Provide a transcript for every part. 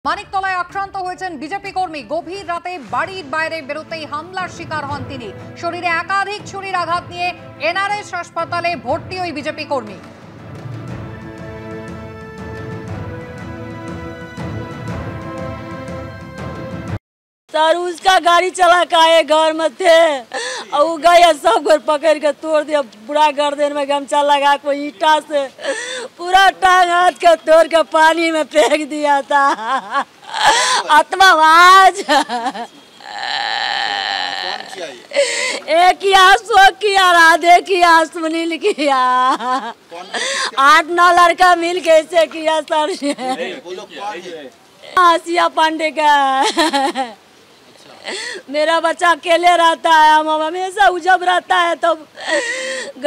মানিকতলায় আক্রান্ত হয়েছেন বিজেপি কর্মী। গভীর রাতে বাড়ির বাইরে বেরোতেই হামলার শিকার হন তিনি। শরীরে একাধিক ছুরির আঘাত নিয়ে এনআরএস হাসপাতালে ভর্তি ওই বিজেপি কর্মী। सर उसका गाड़ी चला के आए घर में थे और वो गए सब घर पकड़ के तोड़ दिया। पूरा गर्दन में गमछा लगा के ईटा से पूरा टांग हाथ के तोड़ के पानी में फेंक दिया था। आत्मा आज एक किया अशोक किया राधे किया सुनील किया 8-9 लड़का मिल के ऐसे किया सर। आसिया पांडे का मेरा बच्चा अकेले रहता है, हम हमेशा जब रहता है तो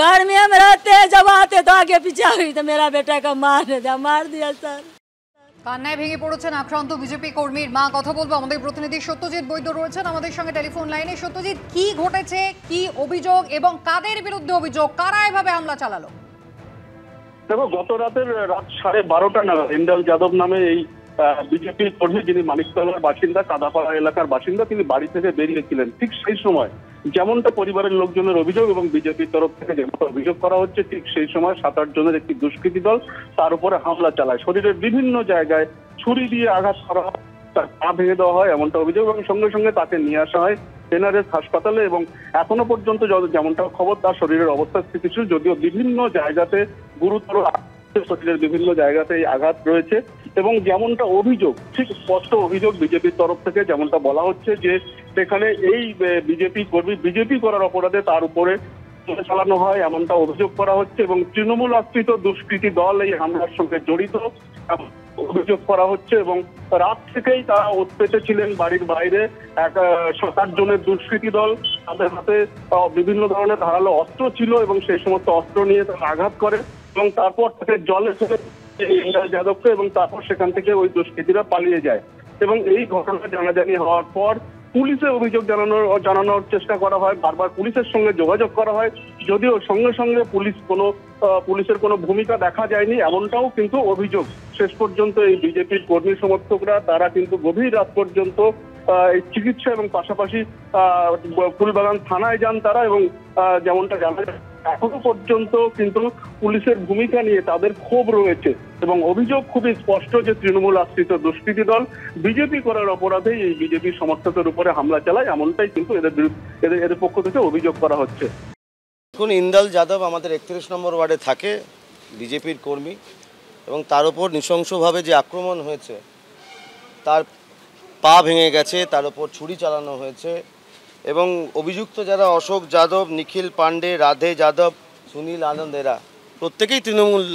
घर में हम रहते हैं, जब आते तो आगे पीछे हुई तो मेरा बेटा का मार दिया सर। কান্নায় ভেঙে পড়েছেন আক্রান্ত বিজেপি কর্মীর মা। কথা বলবো আমাদের প্রতিনিধি সত্যজিৎ বৈদ্য রয়েছেন আমাদের সঙ্গে টেলিফোন লাইনে। সত্যজিৎ, কি ঘটেছে, কি অভিযোগ এবং কাদের বিরুদ্ধে অভিযোগ, কারা এভাবে হামলা চালালো? দেখো, গত রাতের রাত 12:30 নাগাদ ইন্দ্রাল যাদব নামে এই বিজেপি কর্মী, যিনি মানিকতলার বাসিন্দা, কাদাপাড়া এলাকার বাসিন্দা, তিনি বাড়ি থেকে বেরিয়েছিলেন। ঠিক সেই সময় যেমনটা পরিবারের লোকজনের অভিযোগ এবং বিজেপির তরফ থেকে যেমনটা অভিযোগ করা হচ্ছে, ঠিক সেই সময় 7-8 জনের একটি দুষ্কৃতী দল তার উপরে হামলা চালায়। শরীরের বিভিন্ন জায়গায় ছুরি দিয়ে আঘাত করা হয়, তার পা ভেঙে দেওয়া হয় এমনটা অভিযোগ, এবং সঙ্গে সঙ্গে তাকে নিয়ে আসা হয় এনআরএস হাসপাতালে। এবং এখনো পর্যন্ত যেমনটা খবর, তার শরীরের অবস্থা স্থিতিশীল, যদিও বিভিন্ন জায়গাতে গুরুতর শরীরের বিভিন্ন জায়গাতে আঘাত রয়েছে। এবং যেমনটা অভিযোগ, ঠিক স্পষ্ট অভিযোগ বিজেপির তরফ থেকে যেমনটা বলা হচ্ছে যে সেখানে এই বিজেপি কর্মী বিজেপি করার অপরাধে তার উপরে চালানো হয় এমনটা অভিযোগ করা হচ্ছে, এবং তৃণমূল আশ্রিত দুষ্কৃতী দল এই হামলার সঙ্গে জড়িত অভিযোগ করা হচ্ছে। এবং রাত থেকেই তারা উৎপেতে ছিলেন বাড়ির বাইরে। 7-8 জনের দুষ্কৃতী দল, তাদের হাতে বিভিন্ন ধরনের ধারালো অস্ত্র ছিল এবং সেই সমস্ত অস্ত্র নিয়ে তারা আঘাত করে এবং তারপর তাকে জলে ফেলে ইন্দ্রাল যাদবকে, এবং তারপর সেখান থেকে ওই দুষ্কৃতীরা পালিয়ে যায়। এবং এই ঘটনা জানাজানি হওয়ার পর পুলিশে অভিযোগ জানানোর চেষ্টা করা হয়, বারবার পুলিশের সঙ্গে যোগাযোগ করা হয়, যদিও সঙ্গে সঙ্গে পুলিশের কোনো ভূমিকা দেখা যায়নি এমনটাও কিন্তু অভিযোগ। শেষ পর্যন্ত এই বিজেপির কর্মী সমর্থকরা তারা কিন্তু গভীর রাত পর্যন্ত এই চিকিৎসা এবং পাশাপাশি ফুলবাগান থানায় যান তারা, এবং যেমনটা জানা যায় এখনো পর্যন্ত কিন্তু পুলিশের ভূমিকা নিয়ে তাদের ক্ষোভ রয়েছে। এবং অভিযোগ খুবই স্পষ্ট যে তৃণমূল আশ্রিত দুষ্কৃতী দল বিজেপি করার অপরাধেই এই বিজেপি সমর্থকের উপরে হামলা চালায়, এমনটাই কিন্তু এদের পক্ষ থেকে অভিযোগ করা হচ্ছে। এখন ইন্দ্রাল যাদব আমাদের 31 নম্বর ওয়ার্ডে থাকে, বিজেপির কর্মী, এবং তার উপর নৃশংসভাবে যে আক্রমণ হয়েছে, তার পা ভেঙে গেছে, তার উপর ছুরি চালানো হয়েছে। এবং অভিযুক্ত যারা অশোক যাদব, নিখিল পান্ডে, রাধে যাদব, সুনীল আনন্দ, এরা প্রত্যেকেই তৃণমূল,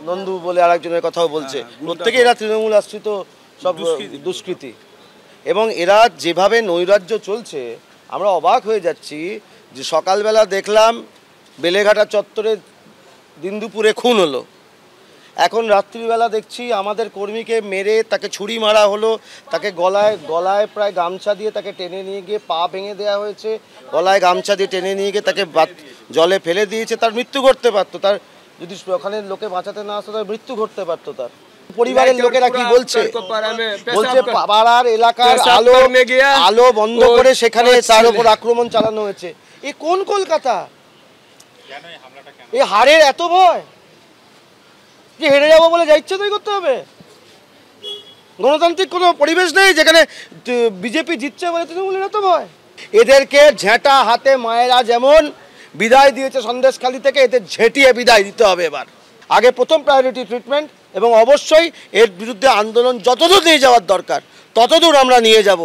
নন্দু বলে আরেকজনের কথাও বলছে, প্রত্যেকেই এরা তৃণমূল আশ্রিত সব দুষ্কৃতী। এবং এরা যেভাবে নৈরাজ্য চলছে, আমরা অবাক হয়ে যাচ্ছি যে সকালবেলা দেখলাম বেলেঘাটা চত্বরে দিন দুপুরে খুন হলো, এখন রাত্রিবেলা দেখছি আমাদের কর্মীকে মেরে তাকে ছুরি মারা হলো, তাকে গলায় প্রায় গামছা দিয়ে তাকে টেনে নিয়ে গিয়ে পা ভেঙে দেওয়া হয়েছে, গলায় গামছা দিয়ে টেনে নিয়ে গিয়ে তাকে জলে ফেলে দিয়েছে। তার মৃত্যু ঘটতে পারতো, তার যদি ওখানে লোকে বাঁচাতে না আসতো তার মৃত্যু ঘটতে পারতো। তার পরিবারের লোকেরা কি বলছে, পাড়ার এলাকার আলো বন্ধ করে সেখানে তার উপর আক্রমণ চালানো হয়েছে। এ কোন কলকাতা? এ হারের এত ভয় যে হেরে যাবো বলে যা ইচ্ছে তাই করতে হবে? গণতান্ত্রিক কোনো পরিবেশ নেই যেখানে বিজেপি জিতছে বলে তৃণমূলের এত ভয়? এদেরকে ঝেঁটা হাতে মায়েরা যেমন বিদায় দিয়েছে সন্দেশখালী থেকে, এদের ঝেঁটিয়ে বিদায় দিতে হবে এবার। আগে প্রথম প্রায়োরিটি ট্রিটমেন্ট, এবং অবশ্যই এর বিরুদ্ধে আন্দোলন যতদূর নিয়ে যাওয়ার দরকার ততদূর আমরা নিয়ে যাব।